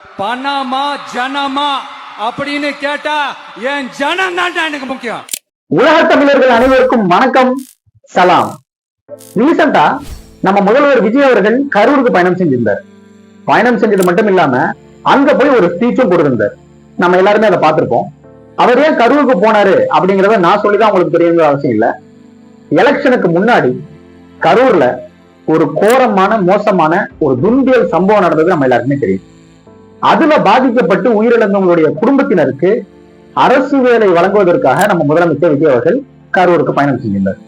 பணமா ஜனமா அப்படின்னு கேட்டா என் ஜனம் தான் எனக்கு முக்கியம். உலக தமிழர்கள் அனைவருக்கும் வணக்கம், சலாம். ரீசெண்டா நம்ம முதல்வர் விஜய் அவர்கள் கரூருக்கு பயணம் செஞ்சிருந்தார். பயணம் செஞ்சது மட்டும் இல்லாம அங்க போய் ஒரு ஸ்பீச்சும் கொடுத்திருந்தார். நம்ம எல்லாருமே அதை பார்த்திருப்போம். அவர் ஏன் கரூருக்கு போனாரு அப்படிங்கறத நான் சொல்லிதான் உங்களுக்கு தெரியணுங்கிற அவசியம் இல்ல. எலெக்ஷனுக்கு முன்னாடி கரூர்ல ஒரு கோரமான மோசமான ஒரு துன்பியல் சம்பவம் நடந்தது நம்ம எல்லாருக்குமே தெரியும். அதுல பாதிக்கப்பட்டு உயிரிழந்தவங்களுடைய குடும்பத்தினருக்கு அரசு வேலை வழங்குவதற்காக நம்ம முதலமைச்சர் விஜய் அவர்கள் கரூருக்கு பயணம் செஞ்சிருந்தார்.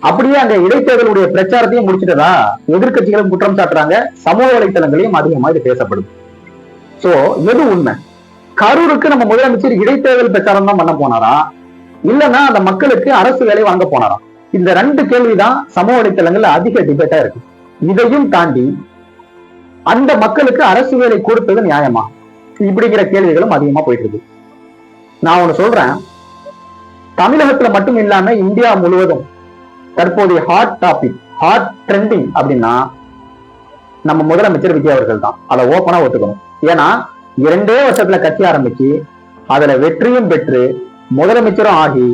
அப்படியே அங்க இடைத்தேர்தலுடைய பிரச்சாரத்தையும் முடிச்சிட்டதா எதிர்கட்சிகளும் குற்றம் சாட்டுறாங்க, சமூக வலைத்தளங்களையும் அதிகமாக இது பேசப்படுது. சோ எது உண்மை? கரூருக்கு நம்ம முதலமைச்சர் இடைத்தேர்தல் பிரச்சாரம் தான் பண்ண போனாரா, இல்லைன்னா அந்த மக்களுக்கு அரசு வேலை வாங்க போனாரா? இந்த ரெண்டு கேள்விதான் சமூக வலைத்தளங்கள்ல அதிக டிபேட்டா இருக்கு. இதையும் தாண்டி அந்த மக்களுக்கு அரசு வேலை கொடுத்தது நியாயமா, இப்படிங்கிற கேள்விகளும் அதிகமா போயிட்டு இருக்கு. நான் ஒண்ணு சொல்றேன், தமிழகத்துல மட்டும் இல்லாம இந்தியா முழுவதும் தற்போதைய ஹாட் டாபிக், ஹாட் ட்ரெண்டிங் அப்படின்னா நம்ம முதலமைச்சர் விஜய் அவர்கள் தான். அதை ஓப்பனா ஒத்துக்கணும். ஏன்னா 2 வருஷத்துல கட்சி ஆரம்பிச்சு அதுல வெற்றியும் பெற்று முதலமைச்சரும் ஆகி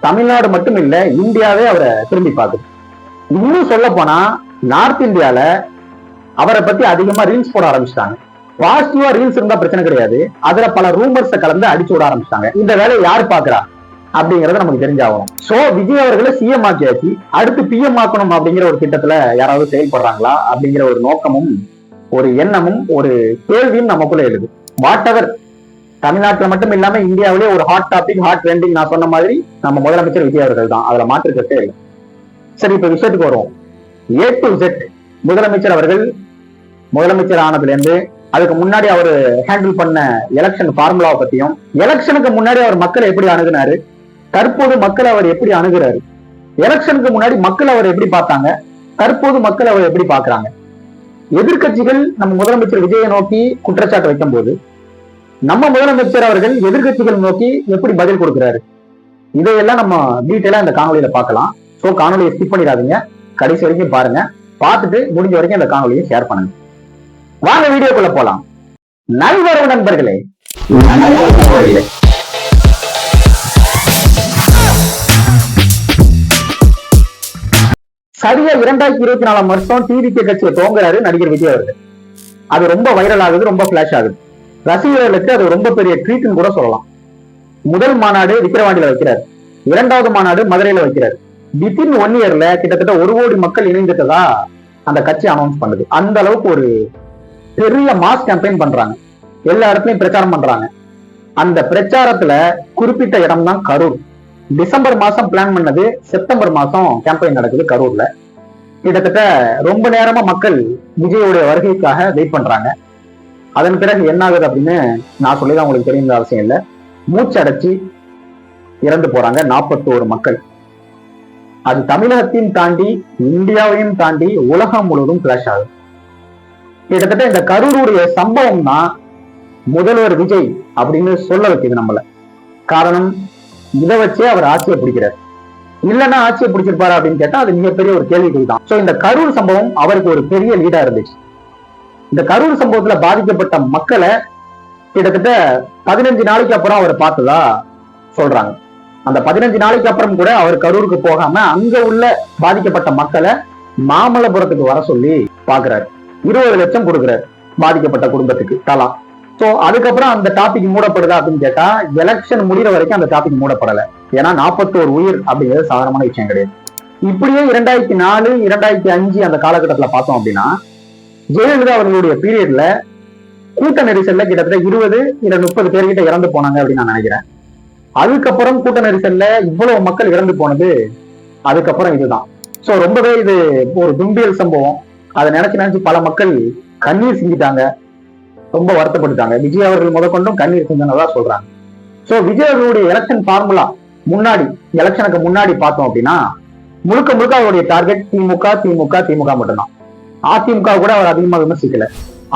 தமிழ்நாடு மட்டும் இல்ல இந்தியாவே அவரை திரும்பி பார்க்குது. இன்னும் சொல்ல போனா நார்த் இந்தியால அவரை பத்தி அதிகமா ரீல்ஸ் போட ஆரம்பிச்சிட்டாங்க. பாசிட்டிவா ரீல்ஸ் இருந்தா பிரச்சனை கிடையாது, அதுல பல ரூமர்ஸை கலந்து அடிச்சு விட ஆரம்பிச்சிட்டாங்க. இந்த வேலையை யாரு பாக்குறா அப்படிங்கறத நமக்கு தெரிஞ்சாகணும். சோ விஜய் அவர்களை சிஎம் ஆக்கியாச்சு, அடுத்து பிஎம் ஆக்கணும் அப்படிங்கிற ஒரு திட்டத்துல யாராவது செயல்படுறாங்களா அப்படிங்கிற ஒரு நோக்கமும் ஒரு எண்ணமும் ஒரு கேள்வியும் நமக்குள்ள எழுது. வாட் எவர், தமிழ்நாட்டுல மட்டும் இல்லாம இந்தியாவிலே ஒரு ஹாட் டாபிக், ஹாட் ட்ரெண்டிங் நான் சொன்ன மாதிரி நம்ம முதலமைச்சர் விஜய் அவர்கள் தான். அதுல மாற்று கருத்தே இல்லை. சரி, இப்ப விஷயத்துக்கு வருவோம். A to Z முதலமைச்சர் அவர்கள் முதலமைச்சர் ஆனதுல இருந்து அதுக்கு முன்னாடி அவர் ஹேண்டில் பண்ண எலெக்ஷன் ஃபார்முலாவை பத்தியும், எலெக்ஷனுக்கு முன்னாடி அவர் மக்களை எப்படி அணுகுனாரு, தற்போது மக்கள் அவர் எப்படி அணுகுறாரு, எலெக்ஷனுக்கு முன்னாடி மக்கள் அவர் எப்படி பார்த்தாங்க, தற்போது மக்கள் அவர் எப்படி பார்க்கறாங்க, எதிர்கட்சிகள் நம்ம முதலமைச்சர் விஜயை நோக்கி குற்றச்சாட்டு வைக்கும் போது நம்ம முதலமைச்சர் அவர்கள் எதிர்கட்சிகள் நோக்கி எப்படி பதில் கொடுக்கிறாரு, இதையெல்லாம் நம்ம டீட்டெயிலா இந்த காணொலியில பார்க்கலாம். சோ காணொலியை ஸ்கிப் பண்ணிடாதீங்க, கடைசி வரைக்கும் பாருங்க. பார்த்துட்டு முடிஞ்ச வரைக்கும் இந்த காணொலியை ஷேர் பண்ணுங்க. வாங்க வீடியோக்குள்ள போலாம். நல்வரவு நண்பர்களே. சரியா 2024 வருஷம் டிவிகே கட்சியை துவங்குறாரு நடிகர் விஜய் அவர்கள். அது ரொம்ப வைரல் ஆகுது, ரொம்ப பிளாஷ் ஆகுது. ரசிகர்களுக்கு அது ரொம்ப பெரிய ட்ரீட்னு கூட சொல்லலாம். முதல் மாநாடு விக்கிரவாண்டியில வைக்கிறார், 2வது மாநாடு மதுரையில வைக்கிறார். வித்தின் 1 இயர்ல கிட்டத்தட்ட 1 கோடி மக்கள் இணைந்துட்டதா அந்த கட்சி அனௌன்ஸ் பண்ணுது. அந்த அளவுக்கு ஒரு பெரிய மாஸ் கேம்பெயின் பண்றாங்க, எல்லா இடத்துலயும் பிரச்சாரம் பண்றாங்க. அந்த பிரச்சாரத்துல குறிப்பிட்ட இடம் தான் கரூர். டிசம்பர் மாசம் பிளான் பண்ணது, செப்டம்பர் மாசம் கேம்பெயின் நடக்குது கரூர்ல. கிட்டத்தட்ட ரொம்ப நேரமா மக்கள் விஜயோடைய வருகைக்காக வெயிட் பண்றாங்க. அதன் பிறகு என்ன ஆகுது அப்படின்னு நான் சொல்லிதான் உங்களுக்கு தெரியுங்க அவசியம் இல்லை. மூச்சடைச்சு இறந்து போறாங்க 41 மக்கள். அது தமிழகத்தையும் தாண்டி இந்தியாவையும் தாண்டி உலகம் முழுவதும் பிளாஷ் ஆகுது. கிட்டத்தட்ட இந்த கரூருடைய சம்பவம் தான் முதல்வர் விஜய் அப்படின்னு சொல்ல வைக்குது நம்மள. காரணம், இதை வச்சே அவர் ஆட்சியை பிடிக்கிறார். இல்லைன்னா ஆட்சியை பிடிச்சிருப்பாரு அப்படின்னு கேட்டா அது மிகப்பெரிய ஒரு கேள்விக்குறி தான். சோ இந்த கரூர் சம்பவம் அவருக்கு ஒரு பெரிய லீடா இருந்துச்சு. இந்த கரூர் சம்பவத்துல பாதிக்கப்பட்ட மக்களை கிட்டத்தட்ட 15 நாளைக்கு அப்புறம் அவர் பார்த்ததா சொல்றாங்க. அந்த 15 நாளைக்கு அப்புறம் கூட அவர் கரூருக்கு போகாம அங்க உள்ள பாதிக்கப்பட்ட மக்களை மாமல்லபுரத்துக்கு வர சொல்லி பாக்குறாரு. 20 லட்சம் கொடுக்குறாரு பாதிக்கப்பட்ட குடும்பத்துக்கு தலா. சோ அதுக்கப்புறம் அந்த டாபிக் மூடப்படுதா அப்படின்னு கேட்டா எலெக்ஷன் முடிகிற வரைக்கும் அந்த டாபிக் மூடப்படலை. ஏன்னா 41 உயிர் அப்படிங்கிறது சாதாரணமான விஷயம் கிடையாது. இப்படியே 2004, 2005 அந்த காலகட்டத்துல பார்த்தோம் அப்படின்னா ஜெயலலிதா அவர்களுடைய பீரியட்ல கூட்ட நெரிசல்ல கிட்டத்தட்ட 20 இல்ல 30 பேர்கிட்ட இறந்து போனாங்க அப்படின்னு நான் நினைக்கிறேன். அதுக்கப்புறம் கூட்ட நெரிசல்ல இவ்வளவு மக்கள் இறந்து போனது அதுக்கப்புறம் இதுதான். சோ ரொம்பவே இது ஒரு துன்பியல் சம்பவம். அதை நினைச்சு பல மக்கள் கண்ணீர் சிந்திட்டாங்க, ரொம்ப வருத்தப்பட்டுட்டாங்க. விஜய் அவர்கள் முதற்கொண்டும் கண்ணீர் சிந்தனதா சொல்றாங்க. சோ விஜய் அவர்களுடைய எலெக்ஷன் ஃபார்முலா முன்னாடி, எலெக்ஷனுக்கு முன்னாடி பார்த்தோம் அப்படின்னா முழுக்க முழுக்க அவருடைய டார்கெட் திமுக திமுக திமுக மட்டும்தான். அதிமுக கூட அவர் அதிகமா விமர்சிக்கல.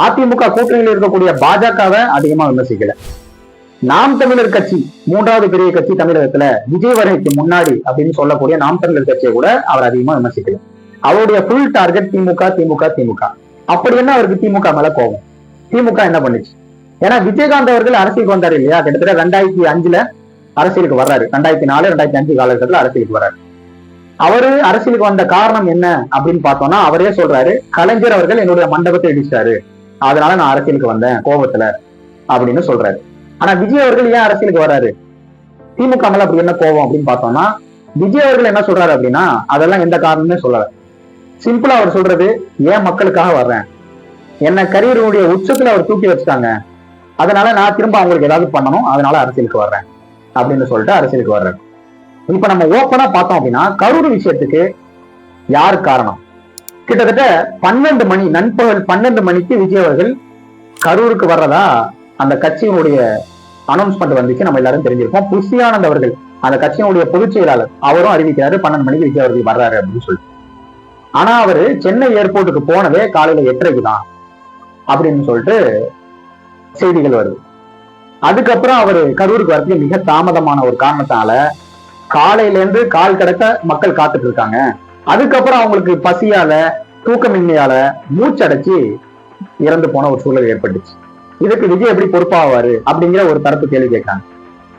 அதிமுக கூட்டணியில் இருக்கக்கூடிய பாஜகவை அதிகமா விமர்சிக்கல. நாம் தமிழர் கட்சி 3வது பெரிய கட்சி தமிழகத்துல விஜய் வருகைக்கு முன்னாடி அப்படின்னு சொல்லக்கூடிய நாம் தமிழர் கட்சியை கூட அவர் அதிகமா விமர்சிக்கல. அவருடைய ஃபுல் டார்கெட் திமுக திமுக திமுக. அப்படி என்ன அவருக்கு திமுக மேல கோபம்? திமுக என்ன பண்ணுச்சு? ஏன்னா விஜயகாந்த் அவர்கள் அரசியலுக்கு வந்தாரு இல்லையா, கிட்டத்தட்ட 2005 அரசியலுக்கு வர்றாரு. 2004 2005 காலகட்டத்தில் அரசியலுக்கு வர்றாரு. அவரு அரசியலுக்கு வந்த காரணம் என்ன அப்படின்னு பார்த்தோம்னா, அவரே சொல்றாரு, கலைஞர் அவர்கள் என்னுடைய மண்டபத்தை இடிச்சிட்டாரு, அதனால நான் அரசியலுக்கு வந்தேன் கோபத்துல அப்படின்னு சொல்றாரு. ஆனா விஜய் அவர்கள் ஏன் அரசியலுக்கு வர்றாரு, திமுக மேல அப்படி என்ன கோபம் அப்படின்னு பார்த்தோம்னா, விஜய் அவர்கள் என்ன சொல்றாரு அப்படின்னா, அதெல்லாம் எந்த காரணமே சொல்லல. சிம்பிளா அவர் சொல்றது, ஏன் மக்களுக்காக வர்றேன், என்ன கரியருடைய உச்சத்துல அவர் தூக்கி வச்சுட்டாங்க, அதனால நான் திரும்ப அவங்களுக்கு ஏதாவது பண்ணணும், அதனால அரசியலுக்கு வர்றேன் அப்படின்னு சொல்லிட்டு அரசியலுக்கு வர்றாரு. இப்ப நம்ம ஓப்பனா பார்த்தோம் அப்படின்னா, கரூர் விஷயத்துக்கு யார் காரணம்? கிட்டத்தட்ட 12 மணி, நண்பகல் 12 மணிக்கு விஜய் அவர்கள் கரூருக்கு வர்றதா அந்த கட்சியினுடைய அனௌன்ஸ்மெண்ட் வந்துச்சு, நம்ம எல்லாரும் தெரிஞ்சிருக்கோம். புஷி ஆனந்த் அவர்கள் அந்த கட்சியினுடைய பொதுச் செயலாளர், அவரும் அறிவிக்கிறாரு 12 மணிக்கு விஜய் அவர்கள் வர்றாரு அப்படின்னு சொல்லி. ஆனா அவரு சென்னை ஏர்போர்ட்டுக்கு போனதே காலையில 8:30 தான் அப்படின்னு சொல்லிட்டு செய்திகள் வருது. அதுக்கப்புறம் அவரு கரூருக்கு வரதுக்கு மிக தாமதமான ஒரு காரணத்தால காலையில இருந்து கால் கடக்க மக்கள் காத்துட்டு இருக்காங்க. அதுக்கப்புறம் அவங்களுக்கு பசியால தூக்கமின்மையால மூச்சடைச்சு இறந்து போன ஒரு சூழல் ஏற்பட்டுச்சு. இதுக்கு விஜய் எப்படி பொறுப்பாவாரு அப்படிங்கிற ஒரு தரப்பு கேள்வி கேட்கிறாங்க.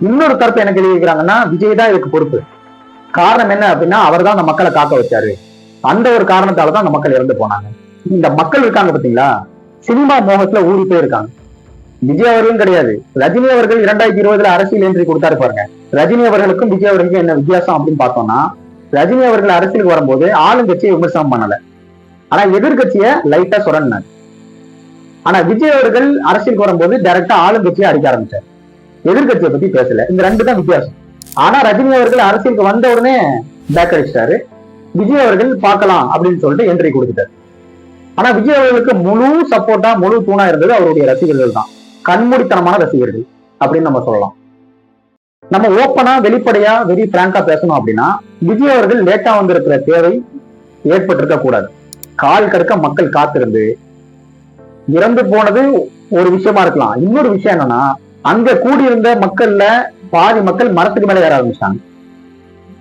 இன்னொரு தரப்பு என்ன கேள்வி கேட்கிறாங்கன்னா, விஜய் தான் இதுக்கு பொறுப்பு. காரணம் என்ன அப்படின்னா, அவர் தான் அந்த மக்களை காக்க வச்சாரு, அந்த ஒரு காரணத்தாலதான் அந்த மக்கள் இறந்து போனாங்க. இந்த மக்கள் இருக்காங்க பாத்தீங்களா, சினிமா மோகத்துல ஊறி போயிருக்காங்க. விஜய் அவர்களும் கிடையாது, ரஜினி அவர்கள் 2020 அரசியல் என்ட்ரி கொடுத்தாரு பாருங்க. ரஜினி அவர்களுக்கும் விஜய் அவர்களுக்கும் என்ன வித்தியாசம் அப்படின்னு பார்த்தோம்னா, ரஜினி அவர்கள் அரசியலுக்கு வரும்போது ஆளுங்கட்சியை விமர்சனம் பண்ணல, ஆனா எதிர்கட்சியை லைட்டா சுரண்டினார். ஆனா விஜய் அவர்கள் அரசியலுக்கு வரும்போது டைரக்டா ஆளுங்கட்சியை அடிக்க ஆரம்பிச்சார், எதிர்கட்சியை பத்தி பேசல. இந்த 2 தான் வித்தியாசம். ஆனா ரஜினி அவர்கள் அரசியலுக்கு வந்த உடனே பேக் அடிச்சிட்டாரு, விஜய் அவர்கள் பார்க்கலாம் அப்படின்னு சொல்லிட்டு என்ட்ரி கொடுத்துட்டாரு. ஆனா விஜய் அவர்களுக்கு முழு சப்போர்ட்டா முழு தூணா இருந்தது அவருடைய ரசிகர்கள் தான், கண்மூடித்தனமான ரசிகர்கள் அப்படின்னு நம்ம சொல்லலாம். நம்ம ஓப்பனா வெளிப்படையா வெரி பிராங்கா பேசணும் அப்படின்னா, விஜய் அவர்கள் லேட்டா வந்திருக்கிற தேவை ஏற்பட்டிருக்க கூடாது. கால் கடுக்க மக்கள் காத்திருந்து இறந்து போனது ஒரு விஷயமா இருக்கலாம். இன்னொரு விஷயம் என்னன்னா, அங்க கூடியிருந்த மக்கள்ல பாதி மக்கள் மரத்துக்கு மேல ஏற ஆரம்பிச்சாங்க.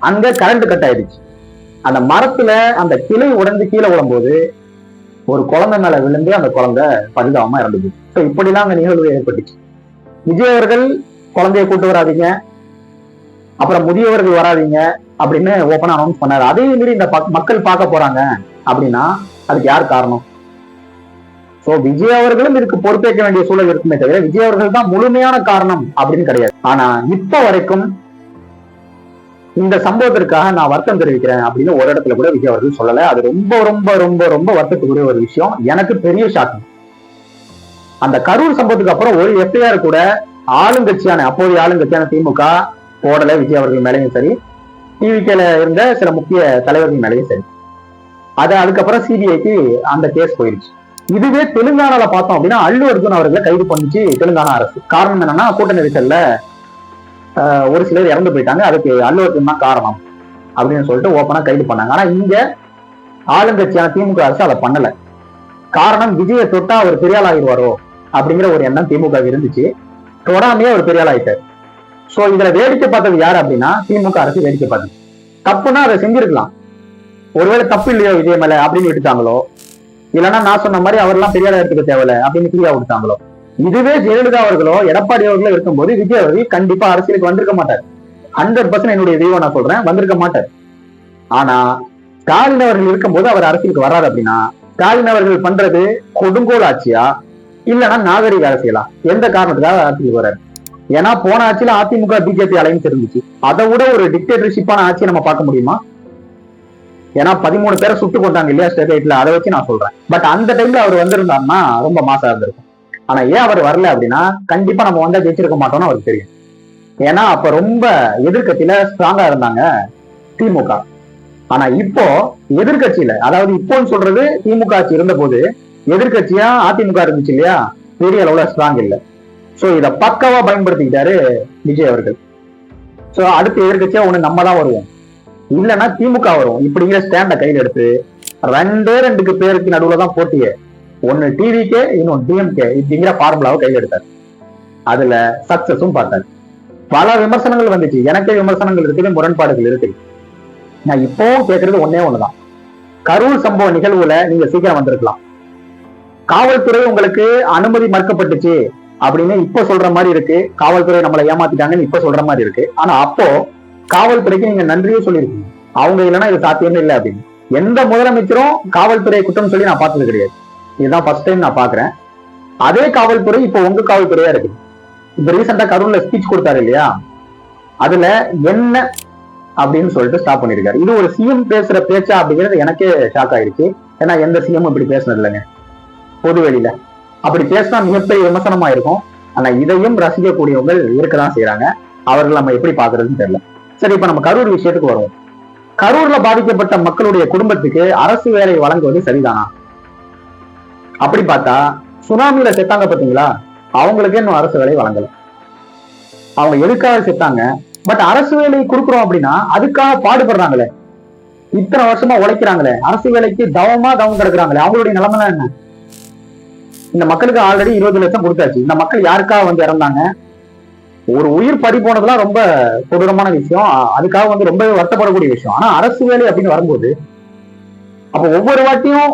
அங்க கரண்ட் கட் ஆயிடுச்சு. அந்த மரத்துல அந்த கிளை உடைந்து கீழே விழும்போது ஒரு குழந்தை மேல விழுந்து அந்த குழந்தை பரிதாபமா இறந்தது. இப்படிலாம் அங்க நிகழ்வு ஏற்பட்டுச்சு. விஜய் அவர்கள் குழந்தைய கூட்டு வராதீங்க, அப்புறம் முதியவர்கள் வராதீங்க அப்படின்னு ஓப்பனா அனௌன்ஸ் பண்ணாரு. அதே மாதிரி இந்த மக்கள் பார்க்க போறாங்க அப்படின்னா அதுக்கு யார் காரணம்? சோ விஜய் அவர்களும் இதுக்கு பொறுப்பேற்க வேண்டிய சூழல் இருக்குமே தவிர விஜய் அவர்கள் தான் முழுமையான காரணம் அப்படின்னு கிடையாது. ஆனா இப்ப வரைக்கும் இந்த சம்பவத்திற்காக நான் வருத்தம் தெரிவிக்கிறேன் அப்படின்னு ஒரு இடத்துல கூட விஜய் அவர்கள் சொல்லல. அது ரொம்ப ரொம்ப ரொம்ப ரொம்ப வருத்தத்துக்குரிய ஒரு விஷயம். எனக்கு பெரிய ஷாக்கிங். அந்த கரூர் சம்பவத்துக்கு அப்புறம் ஒரு எஃப்ஐஆர் கூட ஆளுங்கட்சியான அப்போதைய ஆளுங்கட்சியான திமுக போடல, விஜய் அவர்கள் மேலேயும் சரி, டிவிகேல இருந்த சில முக்கிய தலைவர்கள் மேலேயும் சரி. அதுக்கப்புறம் சிபிஐக்கு அந்த கேஸ் போயிருச்சு. இதுவே தெலுங்கானால பார்த்தோம் அப்படின்னா அல்லு அர்ஜுன் அவர்களை கைது பண்ணிச்சு தெலுங்கானா அரசு. காரணம் என்னன்னா, கூட்ட நெரிசல்ல ஒரு சிலர் இறந்து போயிட்டாங்க, அதுக்கு அல்லு அர்ஜுன் தான் காரணம் அப்படின்னு சொல்லிட்டு ஓப்பனா கைது பண்ணாங்க. ஆனா இங்க ஆளுங்கட்சியான திமுக அரசு அதை பண்ணல. காரணம், விஜயை தொட்டா அவர் பெரியாள் ஆகிடுவாரோ அப்படிங்கிற ஒரு எண்ணம் திமுக இருந்துச்சு. தொடாமையே அவர் பெரியாள் ஆயிட்டார். சோ இதுல வேடிக்கை பார்த்தது யாரு அப்படின்னா திமுக அரசு வேடிக்கை பார்த்தது. தப்புன்னா அதை செஞ்சிருக்கலாம், ஒருவேளை தப்பு இல்லையோ விஜய் மேல அப்படின்னு விட்டுட்டாங்களோ, இல்லைன்னா நான் சொன்ன மாதிரி அவர்லாம் பெரியார் எடுத்துக்க தேவையில்லை அப்படின்னு கிளியா விட்டுட்டாங்களோ. இதுவே ஜெயலலிதா அவர்களோ எடப்பாடி அவர்களோ இருக்கும்போது விஜய் அவர்கள் கண்டிப்பா அரசியலுக்கு வந்திருக்க மாட்டார். 100% என்னுடைய தெய்வம் நான் சொல்றேன், வந்திருக்க மாட்டார். ஆனா ஸ்டாலின் அவர்கள் இருக்கும்போது அவர் அரசியலுக்கு வர்றாரு அப்படின்னா ஸ்டாலின் அவர்கள் பண்றது கொடுங்கோல் ஆட்சியா இல்லைன்னா நாகரிக அரசியலா, எந்த காரணத்துக்காக அரசியலுக்கு வர்றாரு? ஏன்னா போன ஆட்சியில அதிமுக பிஜேபி அலைன்ஸ் இருந்துச்சு, அதை விட ஒரு டிக்டேட்டர்ஷிப்பான ஆட்சியை நம்ம பார்க்க முடியுமா? ஏன்னா 13 பேரை சுட்டு கொண்டாங்க இல்லையா ஸ்டெர்லைட்ல, அதை வச்சு நான் சொல்றேன். பட் அந்த டைம்ல அவர் வந்திருந்தாருன்னா ரொம்ப மாசா இருந்திருக்கும். ஆனா ஏன் அவர் வரல அப்படின்னா, கண்டிப்பா நம்ம வந்தா ஜெயிச்சிருக்க மாட்டோம்னு அவருக்கு தெரியும். ஏன்னா அப்ப ரொம்ப எதிர்கட்சியில ஸ்ட்ராங்கா இருந்தாங்க திமுக. ஆனா இப்போ எதிர்கட்சியில, அதாவது இப்போன்னு சொல்றது திமுக ஆட்சி இருந்த போது எதிர்கட்சியா அதிமுக இருந்துச்சு இல்லையா, பெரிய அளவுல ஸ்ட்ராங் இல்லை. சோ இதை பக்காவா பயன்படுத்திக்கிட்டாரு விஜய் அவர்கள். சோ அடுத்த எதிர்கட்சியா ஒண்ணு நம்ம தான் வருவோம், இல்லைன்னா திமுக வரும், இப்படிங்கிற ஸ்டாண்ட கையில் எடுத்து 2 பேருக்கு நடுவுல தான் போட்டியே, ஒன்னு டிவிகே இன்னொன்னு டிஎம்கே இப்படிங்கிற ஃபார்முலாவை கையில் எடுத்தார். அதுல சக்சஸும் பார்த்தாரு. பல விமர்சனங்கள் வந்துச்சு, எனக்கே விமர்சனங்கள் இருக்குது, முரண்பாடுகள் இருக்கு. நான் இப்போ கேட்கறது ஒண்ணுதான், கரூர் சம்பவ நிகழ்வுல நீங்க சீக்கிரம் வந்திருக்கலாம். காவல்துறை உங்களுக்கு அனுமதி மறுக்கப்பட்டுச்சு, அப்படின்னு இப்ப சொல்ற மாதிரி இருக்கு. காவல்துறை நம்மளை ஏமாத்திட்டாங்கன்னு இப்ப சொல்ற மாதிரி இருக்கு. ஆனா அப்போ காவல்துறைக்கு நீங்க நன்றியே சொல்லியிருக்கீங்க. அவங்க இல்லைன்னா இது சாத்தியமே இல்லை அப்படின்னு. எந்த முதலமைச்சரும் காவல்துறையை குற்றம் சொல்லி நான் பார்த்தது கிடையாது. இதுதான் ஃபர்ஸ்ட் டைம் நான் பாக்குறேன். அதே காவல்துறை இப்போ உங்க காவல்துறையா இருக்கு. இப்ப ரீசெண்டா கரூர்ல ஸ்பீச் கொடுத்தாரு இல்லையா, அதுல என்ன அப்படின்னு சொல்லிட்டு ஸ்டாப் பண்ணிருக்காரு. இது ஒரு சிஎம் பேசுற பேச்சா அப்படிங்கிறது எனக்கே ஷாக் ஆயிடுச்சு. ஏன்னா எந்த சிஎம் இப்படி பேசுனது இல்லைங்க பொது வெளியில. அப்படி பேசினா மிகப்பெரிய விமர்சனமா இருக்கும். ஆனா இதையும் ரசிக்கக்கூடியவங்க இருக்கதான் செய்யறாங்க. அவர்கள் நம்ம எப்படி பாக்குறதுன்னு தெரியல. சரி, இப்ப நம்ம கரூர் விஷயத்துக்கு வருவோம். கரூர்ல பாதிக்கப்பட்ட மக்களுடைய குடும்பத்துக்கு அரசு வேலை வழங்குவது சரிதானா? அப்படி பார்த்தா சுனாமியில செத்தாங்க பாத்தீங்களா, அவங்களுக்கே இன்னும் அரசு வேலை வழங்கல. அவங்க எதுக்காக செத்தாங்க? பட் அரசு வேலை கொடுக்குறோம் அப்படின்னா அதுக்காக பாடுபடுறாங்களே, இத்தனை வருஷமா உழைக்கிறாங்களே, அரசு வேலைக்கு தவம் கிடக்குறாங்களே, அவங்களுடைய நிலைமை என்ன? இந்த மக்களுக்கு ஆல்ரெடி 20 லட்சம் கொடுத்தாச்சு. இந்த மக்கள் யாருக்காக வந்து இறந்தாங்க? ஒரு உயிர் பறி போனதுலாம் ரொம்ப கொடூரமான விஷயம். அதுக்காக ரொம்ப வருத்தப்படக்கூடிய விஷயம். ஆனா அரசு வேலை அப்படின்னு வரும்போது அப்ப ஒவ்வொரு வாட்டியும்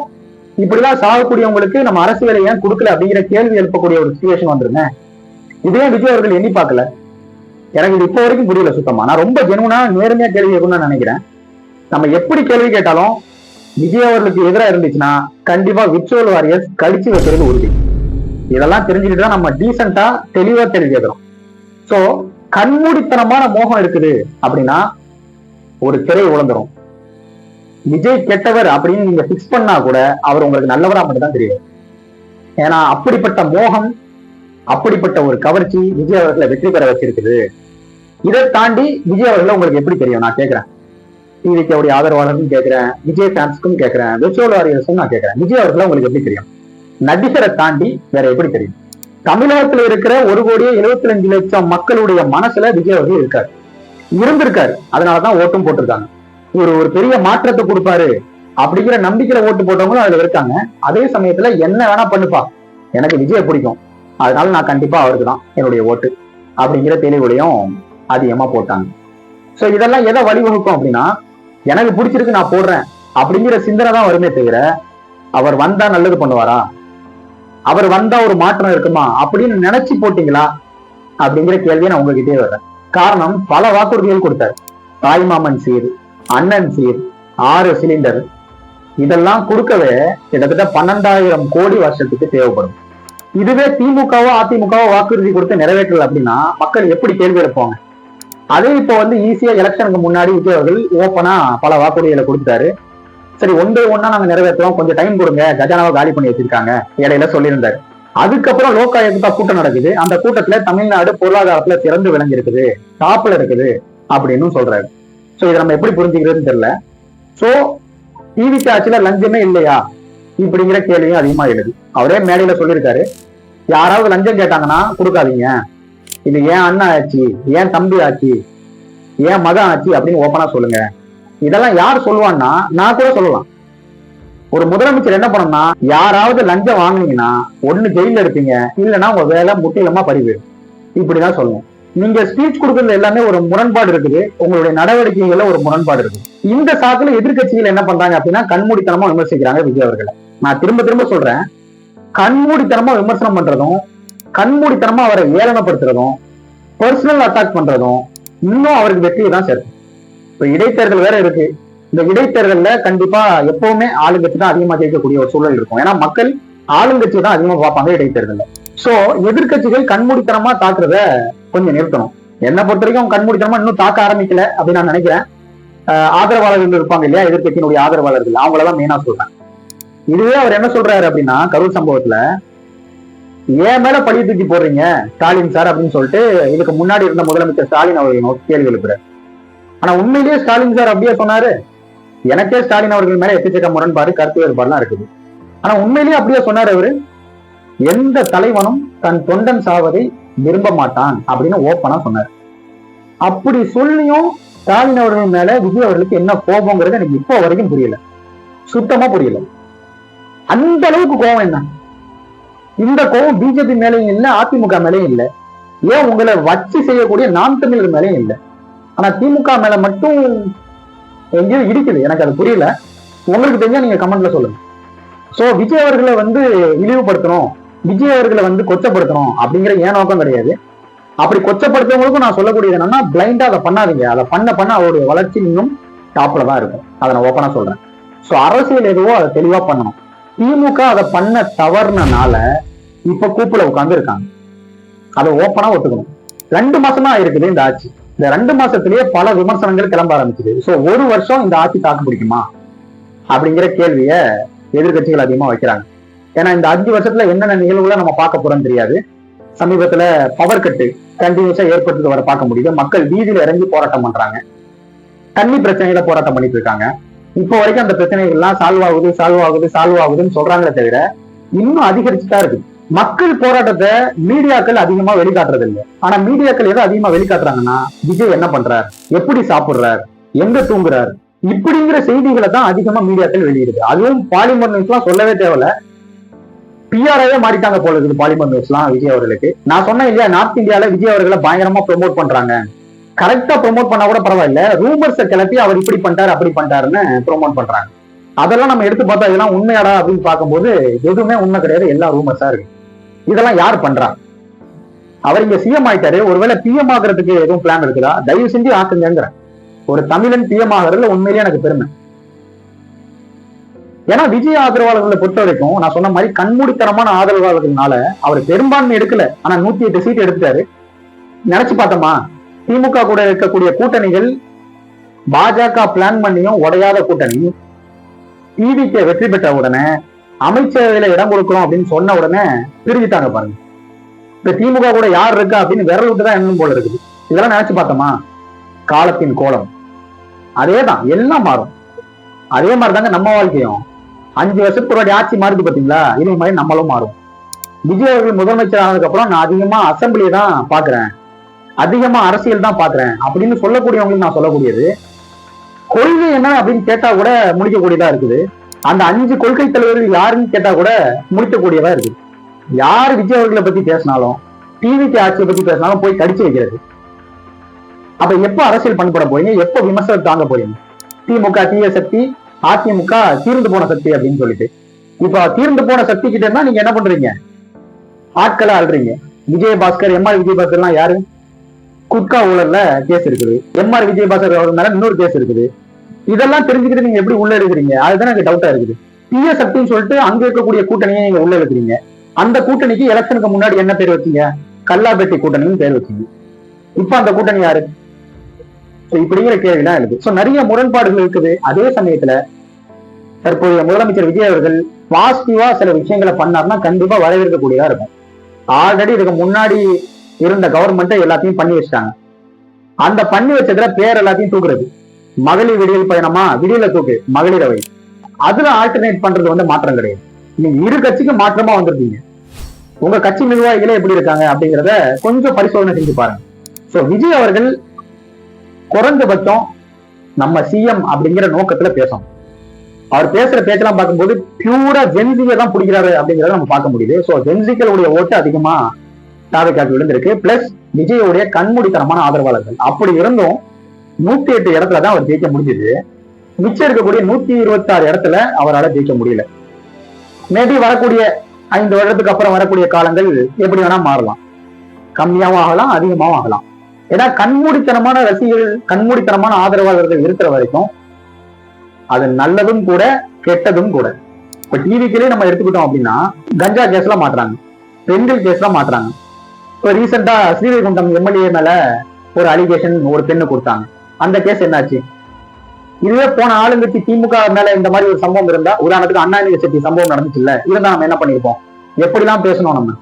இப்படிலாம் சாகக்கூடியவங்களுக்கு நம்ம அரசு வேலை ஏன் கொடுக்கல அப்படிங்கிற கேள்வி எழுப்பக்கூடிய ஒரு சிச்சுவேஷன் வந்துருங்க. இதே விஜய் அவர்கள் எண்ணி பார்க்கல. எனக்கு இது இப்போ வரைக்கும் புரியல சுத்தமா. நான் ரொம்ப ஜெனுவனா நேர்மையா கேள்வி கேட்கணும்னு நினைக்கிறேன். நம்ம எப்படி கேள்வி கேட்டாலும் விஜய் அவர்களுக்கு எதிராக இருந்துச்சுன்னா கண்டிப்பா விர்ச்சுவல் வாரியர்ஸ் கடிச்சு வைக்கிறது உறுதி. இதெல்லாம் தெரிஞ்சுக்கிட்டு தான் நம்ம டீசெண்டா தெளிவா கேள்வி கேட்கிறோம். சோ கண்மூடித்தனமான மோகம் இருக்குது அப்படின்னா ஒரு திரை உழந்துரும். விஜய் கெட்டவர் அப்படின்னு நீங்க பிக்ஸ் பண்ணா கூட அவர் உங்களுக்கு நல்லவரா மட்டும் தான் தெரியும். ஏன்னா அப்படிப்பட்ட மோகம், அப்படிப்பட்ட ஒரு கவர்ச்சி விஜய் அவர்களை வெற்றி பெற வச்சிருக்குது. இதை தாண்டி விஜய் அவர்களை உங்களுக்கு எப்படி தெரியும்? நான் கேட்கிறேன். டிவிக்கு ஆதரவாளர்னு கேட்கிறேன், விஜய் ஃபேன்ஸ்க்கும் கேட்கிறேன், விர்ச்சுவல் வாரியர்ஸும் நான் கேட்கிறேன். விஜய் அவர்களை உங்களுக்கு எப்படி தெரியும்? நடிகரை தாண்டி வேற எப்படி தெரியும்? தமிழகத்துல இருக்கிற 1,75,00,000 மக்களுடைய மனசுல விஜய் அவர்கள் இருந்திருக்காரு. அதனாலதான் ஓட்டும் போட்டிருக்காங்க. ஒரு பெரிய மாற்றத்தை கொடுப்பாரு அப்படிங்கிற நம்பிக்கையில ஓட்டு போட்டவங்களும் அதுல இருக்காங்க. அதே சமயத்துல என்ன வேணா பண்ணுப்பா, எனக்கு விஜய் பிடிக்கும், அதனால நான் கண்டிப்பா அவருக்கு தான் என்னுடைய ஓட்டு அப்படிங்கிற தெளிவுலையும் அதிகமா போட்டாங்க. சோ இதெல்லாம் எதை வழிவகுக்கும் அப்படின்னா, எனக்கு பிடிச்சிருக்கு நான் போடுறேன் அப்படிங்கிற சிந்தனை தான் வருமே தவிர அவர் வந்தா நல்லது பண்ணுவாரா, அவர் வந்தா ஒரு மாற்றம் இருக்குமா அப்படின்னு நினைச்சு போட்டீங்களா அப்படிங்கிற கேள்வியை நான் உங்ககிட்டே வர்றேன். காரணம், பல வாக்குறுதிகள் கொடுத்தாரு. தாய்மாமன் சீர், அண்ணன் சீர், 6 சிலிண்டர், இதெல்லாம் கொடுக்கவே கிட்டத்தட்ட 12,000 கோடி வருஷத்துக்கு தேவைப்படும். இதுவே திமுகவோ அதிமுகவோ வாக்குறுதி கொடுத்து நிறைவேற்றல அப்படின்னா மக்கள் எப்படி கேள்வி எழுப்புவாங்க? அதே இப்போ ஈஸியா எலெக்ஷனுக்கு முன்னாடி விஜய் அவர்கள் ஓப்பனா பல வாக்குறுதிகளை கொடுத்தாரு. சரி, ஒன்னா நாங்க நிறைவேற்றோம், கொஞ்சம் டைம் கொடுங்க, கஜானாவை காலி பண்ணி வச்சிருக்காங்க இடையில சொல்லியிருந்தாரு. அதுக்கப்புறம் லோகாயுக்தா கூட்டம் நடக்குது. அந்த கூட்டத்துல தமிழ்நாடு பொருளாதாரத்துல சிறந்து விளங்கி இருக்குது, டாப்ல இருக்குது அப்படின்னு சொல்றாரு. சோ இதை நம்ம எப்படி புரிஞ்சுக்கிறதுன்னு தெரியல. சோ டிவி ஆட்சியில லஞ்சமே இல்லையா இப்படிங்கிற கேள்வியும் அதிகமா எழுது. அவரே மேடையில சொல்லியிருக்காரு, யாராவது லஞ்சம் கேட்டாங்கன்னா கொடுக்காதீங்க, இது ஏன் அண்ணன் ஆச்சு, ஏன் தம்பி ஆச்சு, ஏன் மகன் ஆச்சு அப்படின்னு ஓப்பனா சொல்லுங்க. இதெல்லாம் யார் சொல்லுவான்னா நான் கூட சொல்லலாம். ஒரு முதலமைச்சர் என்ன பண்ணணும்னா, யாராவது லஞ்சம் வாங்குனீங்கன்னா ஒண்ணு ஜெயில இருப்பீங்க, இல்லைன்னா உங்க வேலை முற்றிலுமா பறிவு, இப்படிதான் சொல்லணும். நீங்க ஸ்பீச் கொடுக்கறது எல்லாமே ஒரு முரண்பாடு இருக்குது, உங்களுடைய நடவடிக்கைகள்ல ஒரு முரண்பாடு இருக்கு. இந்த சாக்குல எதிர்கட்சிகள் என்ன பண்றாங்க அப்படின்னா கண்மூடித்தனமா விமர்சிக்கிறாங்க விஜய் அவர்களை. நான் திரும்ப சொல்றேன், கண்மூடித்தனமா விமர்சனம் பண்றதும், கண்மூடித்தனமா அவரை ஏளனப்படுத்துறதும், பர்சனல் அட்டாக் பண்றதும் இன்னும் அவருக்கு வெற்றியை தான் சேர்க்கும். இப்ப இடைத்தேர்தல் வேற இருக்கு. இந்த இடைத்தேர்தல்ல கண்டிப்பா எப்பவுமே ஆளுங்கட்சி தான் அதிகமா ஜெயிக்கக்கூடிய ஒரு சூழல் இருக்கும். ஏன்னா மக்கள் ஆளுங்கட்சி தான் அதிகமா பார்ப்பாங்க இடைத்தேர்தல்ல. சோ எதிர்கட்சிகள் கண்மூடித்தனமா தாக்குறத கொஞ்சம் நிறுத்தணும். என்னை பொறுத்த வரைக்கும் கண்மூடித்தனமா இன்னும் தாக்க ஆரம்பிக்கல அப்படின்னு நான் நினைக்கிறேன். ஆதரவாளர்கள் இருப்பாங்க இல்லையா, எதிர்கட்சியினுடைய ஆதரவாளர்கள், அவங்களதான் மெயினா சொல்றேன். இதுவே அவர் என்ன சொல்றாரு அப்படின்னா, கரூர் சம்பவத்துல ஏன் மேல பழி தூக்கி போடுறீங்க ஸ்டாலின் சார் அப்படின்னு சொல்லிட்டு இதுக்கு முன்னாடி இருந்த முதலமைச்சர் ஸ்டாலின் அவர்கள் நோக்கி கேள்வி எழுப்புறாரு. ஆனா உண்மையிலேயே ஸ்டாலின் சார் அப்படியே சொன்னாரு? எனக்கே ஸ்டாலின் அவர்கள் மேல எத்திச்சக்க முரண்பாடு, கருத்து வேறுபாடுலாம் இருக்குது. ஆனா உண்மையிலேயே அப்படியே சொன்னாரு அவரு, எந்த தலைவனும் தன் தொண்டன் சாவதை விரும்ப மாட்டான் அப்படின்னு ஓப்பனா சொன்னார். அப்படி சொல்லியும் ஸ்டாலின் அவர்கள் மேல விஜய் அவர்களுக்கு என்ன கோபங்கிறது எனக்கு இப்போ வரைக்கும் புரியல, சுத்தமா புரியல. அந்த அளவுக்கு கோபம் என்ன? இந்த கோபம் பிஜேபி மேலேயும் இல்ல, அதிமுக மேலேயும் இல்ல, ஏன் உங்களை வச்சு செய்யக்கூடிய நாம் தமிழர் மேலேயும் இல்லை. ஆனா திமுக மேல மட்டும் எங்கேயோ இடிக்குது, எனக்கு அது புரியல. உங்களுக்கு தெரிஞ்சா நீங்க கமெண்ட்ல சொல்லுங்க. சோ விஜய் அவர்களை இழிவுபடுத்தணும், விஜய் அவர்களை வந்து கொச்சப்படுத்தணும் அப்படிங்கிற ஏன் நோக்கம் கிடையாது. அப்படி கொச்சப்படுத்தவங்களுக்கும் நான் சொல்லக்கூடியது என்னன்னா, பிளைண்டா அதை பண்ணாதீங்க. அதை பண்ண அவருடைய வளர்ச்சி இன்னும் டாப்ல தான் இருக்கும். அதை நான் ஓப்பனா சொல்றேன். சோ அரசியல் எதுவோ அதை தெளிவா பண்ணணும். திமுக அதை பண்ண தவறுனால இப்ப கூப்புல உட்கார்ந்து இருக்காங்க. அதை ஓப்பனா ஒத்துக்கணும். 2 மாசம் தான் ஆயிருக்குது இந்த ஆட்சி. இந்த 2 மாசத்திலேயே பல விமர்சனங்கள் கிளம்ப ஆரம்பிச்சுது. சோ 1 வருஷம் இந்த ஆட்சி தாக்கு பிடிக்குமா அப்படிங்கிற கேள்விய எதிர்கட்சிகள் அதிகமா வைக்கிறாங்க. ஏன்னா இந்த 5 வருஷத்துல என்னென்ன நிகழ்வுகளை நம்ம பார்க்க போறோம்னு தெரியாது. சமீபத்துல பவர் கட்டு கண்டினியூஸா ஏற்பட்டு வர பார்க்க முடியுது. மக்கள் வீதியில இறங்கி போராட்டம் பண்றாங்க. தண்ணி பிரச்சனைகளை போராட்டம் பண்ணிட்டு இருக்காங்க. இப்போ வரைக்கும் அந்த பிரச்சனைகள் எல்லாம் சால்வ் ஆகுதுன்னு சொல்றாங்களே தவிர இன்னும் அதிகரிச்சுதான் இருக்கு. மக்கள் போராட்டத்தை மீடியாக்கள் அதிகமா வெளிக்காட்டுறது இல்லை. ஆனா மீடியாக்கள் எதை அதிகமா வெளிக்காட்டுறாங்கன்னா, விஜய் என்ன பண்றார், எப்படி சாப்பிடுறார், எங்க தூங்குறார், இப்படிங்கிற செய்திகளை தான் அதிகமா மீடியாக்கள் வெளியிடுது. அதுவும் பாலிமர் நியூஸ் எல்லாம் சொல்லவே தேவையில்ல. பிஆர்ஐயே மாறிட்டாங்க போல இருக்குது பாலிமர் நியூஸ் எல்லாம் விஜய் அவர்களுக்கு. நான் சொன்னேன் இல்லையா, நார்த் இந்தியால விஜய் அவர்களை பயங்கரமா ப்ரொமோட் பண்றாங்க. கரெக்டா ப்ரொமோட் பண்ணா கூட பரவாயில்ல, ரூமர்ஸை கிளப்பி அவர் இப்படி பண்ணிட்டாரு அப்படி பண்ணிட்டாருன்னு ப்ரொமோட் பண்றாங்க. அதெல்லாம் நம்ம எடுத்து பார்த்தா இதெல்லாம் உண்மையாடா அப்படின்னு பார்க்கும்போது எதுவுமே உண்மை கிடையாது. எல்லாம் ரூமர்ஸா இருக்கு. இதெல்லாம் யார் பண்றா? அவர் இங்க சிஎம் ஆயிட்டாரு. ஒருவேளை பிஎம் ஆகுறதுக்கு எதுவும் பிளான் இருக்குதா? தயவு செஞ்சு ஆக்குங்கிற. ஒரு தமிழன் பிஎம் ஆகுறதுல உண்மையிலேயே எனக்கு பெருமை. ஏன்னா விஜய் ஆதரவாளர்களை பொறுத்த வரைக்கும் நான் சொன்ன மாதிரி கண்மூடித்தனமான ஆதரவாளர்கள்னால அவர் பெரும்பான்மை எடுக்கல. ஆனா 108 சீட் எடுத்துட்டாரு. நினைச்சு பார்த்தோமா, திமுக கூட இருக்கக்கூடிய கூட்டணிகள் பாஜக பிளான் பண்ணியும் உடையாத கூட்டணி. டிவிக்கு வெற்றி பெற்ற உடனே அமைச்சரவையில இடம் கொடுக்கிறோம் அப்படின்னு சொன்ன உடனே பிரிஞ்சுட்டாங்க பாருங்க. இந்த திமுக கூட யார் இருக்கா அப்படின்னு விரல் விட்டுதான் எண்ணம் போல இருக்குது. இதெல்லாம் நினைச்சு பார்த்தோமா, காலத்தின் கோலம் அதேதான், எல்லாம் மாறும். அதே மாதிரிதாங்க நம்ம வாழ்க்கையும். 5 வருஷத்துக்கு ஒரு ஆட்சி மாறுது பாத்தீங்களா, இதே மாதிரி நம்மளும் மாறும். விஜய் அவர்கள் முதலமைச்சர் ஆனதுக்கு அப்புறம் நான் அதிகமா அசம்பிளியை தான் பாக்குறேன், அதிகமா அரசியல் தான் பாக்குறேன் அப்படின்னு சொல்லக்கூடியவங்களுக்கு நான் சொல்லக்கூடியது, கொள்கை என்ன அப்படின்னு கேட்டா கூட முடிக்கக்கூடியதா இருக்குது. அந்த 5 கொள்கை தலைவர்கள் யாருன்னு கேட்டா கூட முடிக்கக்கூடியதா இருக்கு. யார் விஜய் அவர்களை பத்தி பேசினாலும், டிவிக்கு ஆட்சியை பத்தி பேசினாலும் போய் கடிச்சு வைக்கிறது. அப்ப எப்ப அரசியல் பண்ணப்பட போறீங்க, எப்ப விமர்சனம் தாங்க போறீங்க? திமுக தீய சக்தி, அதிமுக தீர்ந்து போன சக்தி அப்படின்னு சொல்லிட்டு, இப்ப தீர்ந்து போன சக்தி கிட்ட இருந்தா நீங்க என்ன பண்றீங்க? ஆட்களை ஆள்றீங்க. விஜயபாஸ்கர், எம்ஆர் விஜயபாஸ்கர் எல்லாம் யாரு? குட்கா ஊழல்ல கேஸ் இருக்குது. எம்ஆர் விஜயபாஸ்கர் அவர் மேல இன்னொரு கேஸ் இருக்குது. இதெல்லாம் தெரிஞ்சுக்கிட்டு நீங்க எப்படி உள்ள எடுக்கிறீங்க? அதுதான் எனக்கு டவுட்டா இருக்குது. தீய சக்தின்னு சொல்லிட்டு அங்க இருக்கக்கூடிய கூட்டணியை நீங்க உள்ள எடுக்கிறீங்க. அந்த கூட்டணிக்கு எலெக்ஷனுக்கு முன்னாடி என்ன பேர் வச்சீங்க? கல்லாபெட்டி கூட்டணின்னு பேர் வச்சீங்க. இப்ப அந்த கூட்டணி யாரு? இப்படிங்கிற கேள்விதான் இருக்கு. சோ நிறைய முரண்பாடுகள் இருக்குது. அதே சமயத்துல தற்போதைய முதலமைச்சர் விஜய் அவர்கள் பாசிட்டிவா சில விஷயங்களை பண்ணார்னா கண்டிப்பா வரவேற்கக்கூடியதா இருக்கும். ஆல்ரெடி இதுக்கு முன்னாடி இருந்த கவர்மெண்ட் எல்லாத்தையும் பண்ணி வச்சிட்டாங்க. அந்த பண்ணி வச்சதுல பேர் எல்லாத்தையும் தூக்குறது. மகளிர் விடியல் பயணமா, விடியல தூக்கு மகளிர் அவை, அதுல ஆல்டர்னேட் பண்றது வந்து மாற்றம் கிடையாது. நீங்க இரு கட்சிக்கு மாற்றமா வந்திருக்கீங்க. உங்க கட்சி நிர்வாகிகளே எப்படி இருக்காங்க அப்படிங்கிறத கொஞ்சம் பரிசோதனை செஞ்சு பாருங்க. சோ விஜய் அவர்கள் குறைஞ்சபட்சம் நம்ம சிஎம் அப்படிங்கிற நோக்கத்துல பேசணும். அவர் பேசுற பேச்செல்லாம் பார்க்கும்போது பியூரா ஜென்சியை தான் பிடிக்கிறாரு அப்படிங்கிறத நம்ம பார்க்க முடியுது. சோ ஜென்சிகளுடைய ஓட்டு அதிகமா தாவைக்காட்டு விழுந்திருக்கு. பிளஸ் விஜயோடைய கண்மூடித்தனமான ஆதரவாளர்கள். அப்படி இருந்தும் 108 இடத்துலதான் அவர் ஜெயிக்க முடிஞ்சது. மிச்சம் இருக்கக்கூடிய 126 இடத்துல அவரால் ஜெயிக்க முடியல. மேபி வரக்கூடிய 5 வருடத்துக்கு அப்புறம் வரக்கூடிய காலங்கள் எப்படி வேணா மாறலாம். கம்மியாவும் ஆகலாம், அதிகமாகவும் ஆகலாம். ஏன்னா கண்மூடித்தனமான ரசிகர்கள், கண்மூடித்தனமான ஆதரவாளர்கள் இருக்கிற வரைக்கும் அது நல்லதும் கூட கெட்டதும் கூட. இப்ப டிவிக்கிலே நம்ம எடுத்துக்கிட்டோம் அப்படின்னா கஞ்சா கேஸ்ல மாட்டுறாங்க, பெண்கள் கேஸ்ல மாட்டுறாங்க. இப்ப ரீசெண்டா ஸ்ரீவைகுண்டம் எம்எல்ஏ மேல ஒரு அலிகேஷன் ஒரு பெண்ணு கொடுத்தாங்க. அந்த கேஸ் என்னாச்சு? இதுவே போன ஆளுங்கட்சி திமுக மேல இந்த மாதிரி ஒரு சம்பவம் இருந்தா, உதாரணத்துக்கு அண்ணா யூனிவர்சிட்டி சம்பவம் நடந்துச்சு இல்ல, இருந்தா நம்ம என்ன பண்ணிருப்போம்? எப்படிலாம் பேசணும்? நம்ம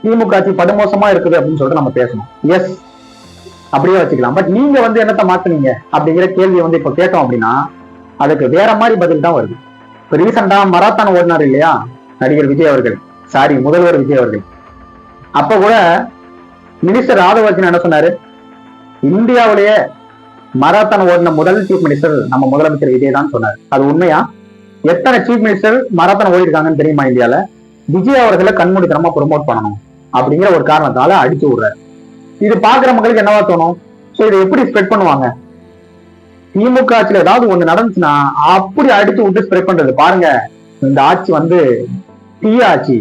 திமுக ஆட்சி படுமோசமா இருக்குது அப்படின்னு சொல்லிட்டு நம்ம பேசணும். எஸ், அப்படியே வச்சுக்கலாம். பட் நீங்க வந்து என்னத்த மாத்துனீங்க அப்படிங்கிற கேள்வியை வந்து இப்ப கேட்டோம் அப்படின்னா அதுக்கு வேற மாதிரி பதில் தான் வருது. இப்ப ரீசெண்டா மராத்தான் ஓடினார் இல்லையா நடிகர் விஜய் அவர்கள், சாரி முதல்வர் விஜய் அவர்கள். அப்ப கூட மினிஸ்டர் ராதவர்ஜன் என்ன சொன்னாரு? இந்தியாவிலேயே மராத்தான் ஓடின முதல் சீஃப் மினிஸ்டர் நம்ம முதலமைச்சர் விஜய் தான் சொன்னார். அது உண்மையா? எத்தனை சீஃப் மினிஸ்டர் மராத்தான் ஓடி இருக்காங்கன்னு தெரியுமா இந்தியால? விஜய் அவர்களை கண்மூடித்தனமா ப்ரொமோட் பண்ணணும் அப்படிங்கிற ஒரு காரணத்தால அடிச்சு விடுறாரு. இது பாக்குற மக்களுக்கு என்னவா தோணும்? சோ இதை எப்படி ஸ்ப்ரெட் பண்ணுவாங்க? திமுக ஆட்சியில ஏதாவது ஒண்ணு நடந்துச்சுன்னா அப்படி அடிச்சு விட்டு ஸ்ப்ரெட் பண்றது. பாருங்க, இந்த ஆட்சி வந்து தீய ஆட்சி,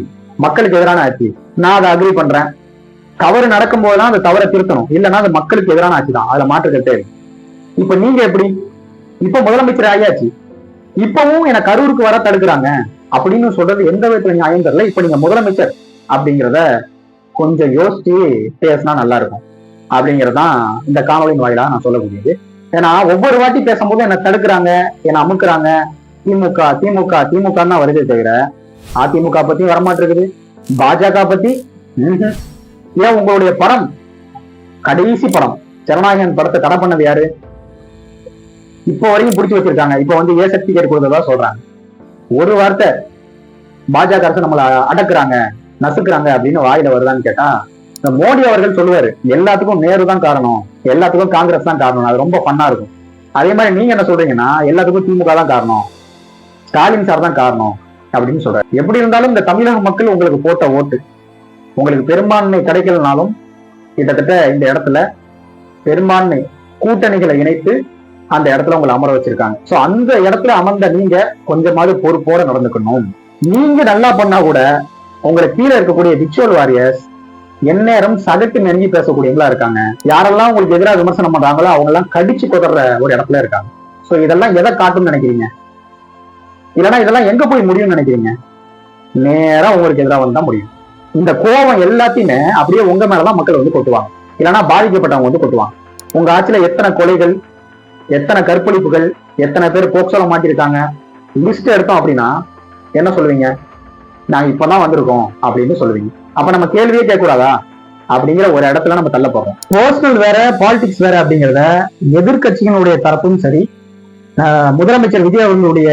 மக்களுக்கு எதிரான ஆட்சி. நான் அதை அக்ரி பண்றேன். தவறு நடக்கும் போதுதான் அந்த தவறை திருத்தணும், இல்லைன்னா அது மக்களுக்கு எதிரான ஆட்சி தான், அதுல மாற்றுக்கிட்டே இருக்கு. இப்ப நீங்க எப்படி? இப்ப முதலமைச்சர் ஆயாச்சு, இப்பவும் எனக்கு கரூருக்கு வர தடுக்கிறாங்க அப்படின்னு சொல்றது எந்த விதத்துல நியாயம் தெரியல. இப்ப நீங்க முதலமைச்சர் அப்படிங்கிறத கொஞ்சம் யோசிச்சு பேசினா நல்லா இருக்கும் அப்படிங்கறதுதான் இந்த காணொலியின் வாயிலா நான் சொல்லக்கூடியது. ஏன்னா ஒவ்வொரு வாட்டி பேசும்போது என்ன தடுக்கிறாங்க, என்ன அமுக்குறாங்க, திமுக திமுக திமுக தான் வருதே தவிர அதிமுக பத்தி வரமாட்டிருக்குது, பாஜக பத்தி. ஏன் உங்களுடைய படம், கடைசி படம் ஜனநாயகன் படத்தை தடை பண்ணது யாரு? இப்போ வரைக்கும் பிடிச்சி வச்சிருக்காங்க. இப்ப வந்து ஏ சர்டிபிகேட் கொடுத்ததா சொல்றாங்க. ஒரு வார்த்தை பாஜக அரசு நம்மளை அடக்குறாங்க, நசுக்குறாங்க அப்படின்னு வாயில வருதான்னு கேட்டா, மோடி அவர்கள் சொல்லுவாரு எல்லாத்துக்கும் நேரு தான் காரணம், எல்லாத்துக்கும் காங்கிரஸ் தான் காரணம். அது ரொம்ப ஃபன்னா இருக்கும். அதே மாதிரி நீங்க என்ன சொல்றீங்கன்னா எல்லாத்துக்கும் திமுக தான் காரணம், ஸ்டாலின் சார் தான் காரணம் அப்படின்னு சொல்றாரு. எப்படி இருந்தாலும் இந்த தமிழக மக்கள் உங்களுக்கு போட்ட ஓட்டு, உங்களுக்கு பெரும்பான்மை கிடைக்கலனாலும் கிட்டத்தட்ட இந்த இடத்துல பெரும்பான்மை கூட்டணிகளை இணைத்து அந்த இடத்துல உங்களை அமர வச்சிருக்காங்க. சோ அந்த இடத்துல அமர்ந்த நீங்க கொஞ்சமாவது பொறுப்போட நடந்துக்கணும். நீங்க நல்லா பண்ணா கூட உங்களை கீழே இருக்கக்கூடிய விச்சுவல் வாரியர்ஸ் எந்நேரம் சகட்டு நெருங்கி பேசக்கூடியவங்களா இருக்காங்க. யாரெல்லாம் உங்களுக்கு எதிராக விமர்சனம் பண்றாங்களோ அவங்க எல்லாம் கடிச்சு கொதற ஒரு இடத்துல இருக்காங்க. சோ இதெல்லாம் எதை காட்டும்னு நினைக்கிறீங்க? இல்லைன்னா இதெல்லாம் எங்க போய் முடியும்னு நினைக்கிறீங்க? நேரா உங்களுக்கு எதிராக வந்தா முடியும். இந்த கோபம் எல்லாத்தையுமே அப்படியே உங்க மேலதான் மக்கள் வந்து கொட்டுவாங்க, இல்லைன்னா பாதிக்கப்பட்டவங்க வந்து கொட்டுவாங்க. உங்க ஆட்சியில எத்தனை கொலைகள், எத்தனை கற்பழிப்புகள், எத்தனை பேர் போக்சோல மாட்டிருக்காங்க, லிஸ்ட் எடுத்தோம் அப்படின்னா என்ன சொல்லுவீங்க? நாங்க இப்பதான் வந்திருக்கோம் அப்படின்னு சொல்லுவீங்க. அப்ப நம்ம கேள்வியே கேட்கக்கூடாதா அப்படிங்கிற ஒரு இடத்துல நம்ம தள்ள போறோம். பர்சனல் வேற, பாலிடிக்ஸ் வேற அப்படிங்கிறத எதிர்கட்சிகளுடைய தரப்பும் சரி, முதலமைச்சர் விஜய் அவர்களுடைய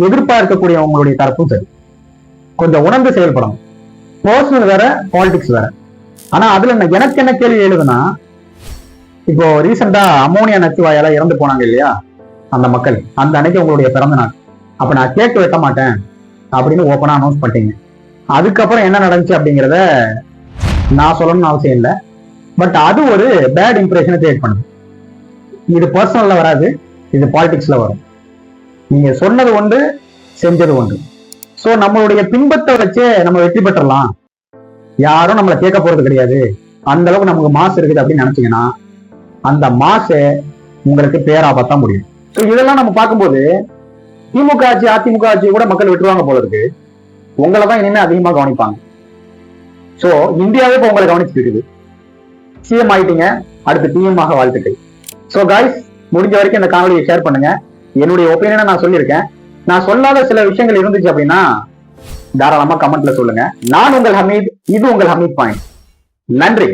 எதிர்பார்க்கக்கூடியவங்களுடைய தரப்பும் சரி, கொஞ்சம் உணர்ந்து செயல்படணும். பர்சனல் வேற, பாலிடிக்ஸ் வேற. ஆனா அதுல எனக்கு என்ன கேள்வி எழுதுனா, இப்போ ரீசெண்டா அமோனியா நச்சுவாயால இறந்து போனாங்க இல்லையா அந்த மக்கள், அந்த அன்னைக்கு உங்களுடைய பிறந்த நாள். அப்ப நான் கேக் வெட்ட மாட்டேன் அப்படின்னு ஓப்பனா அனௌன்ஸ் பண்ணிட்டீங்க. அதுக்கப்புறம் என்ன நடந்துச்சு அப்படிங்கிறத நான் சொல்லணும்னு அவசியம் இல்லை. பட் அது ஒரு பேட் இம்ப்ரெஷனை கிரியேட் பண்ணுது. இது பர்சனல்ல வராது, இது பாலிடிக்ஸ்ல வரும். நீங்க சொன்னது ஒன்று, செஞ்சது ஒன்று. சோ நம்மளுடைய பின்பத்தை வச்சே நம்ம வெற்றி பெற்றலாம், யாரும் நம்மளை கேட்க போறது கிடையாது, அந்த அளவுக்கு நமக்கு மாசு இருக்குது அப்படின்னு நினைச்சீங்கன்னா அந்த மாசு உங்களுக்கு பேராபத்தா முடியும். ஸோ இதெல்லாம் நம்ம பார்க்கும்போது திமுக ஆட்சி அதிமுக ஆட்சி கூட மக்கள் விட்டுருவாங்க போல இருக்கு. உங்களை தான் இனிமே அதிகமா கவனிப்பாங்க. சோ இந்தியாவே இப்போ உங்களை கவனிச்சுட்டு இருக்குது. சிஎம் ஆயிட்டீங்க, அடுத்து பிஎம் ஆக வாழ்த்துக்கள். சோ காய்ஸ், முடிஞ்ச வரைக்கும் இந்த காணொலியை ஷேர் பண்ணுங்க. என்னுடைய ஒப்பீனியனை நான் சொல்லியிருக்கேன். நான் சொல்லாத சில விஷயங்கள் இருந்துச்சு அப்படின்னா தாராளமா கமெண்ட்ல சொல்லுங்க. நான் உங்கள் ஹமீத், இது உங்கள் ஹமீத் பாயிண்ட். நன்றி.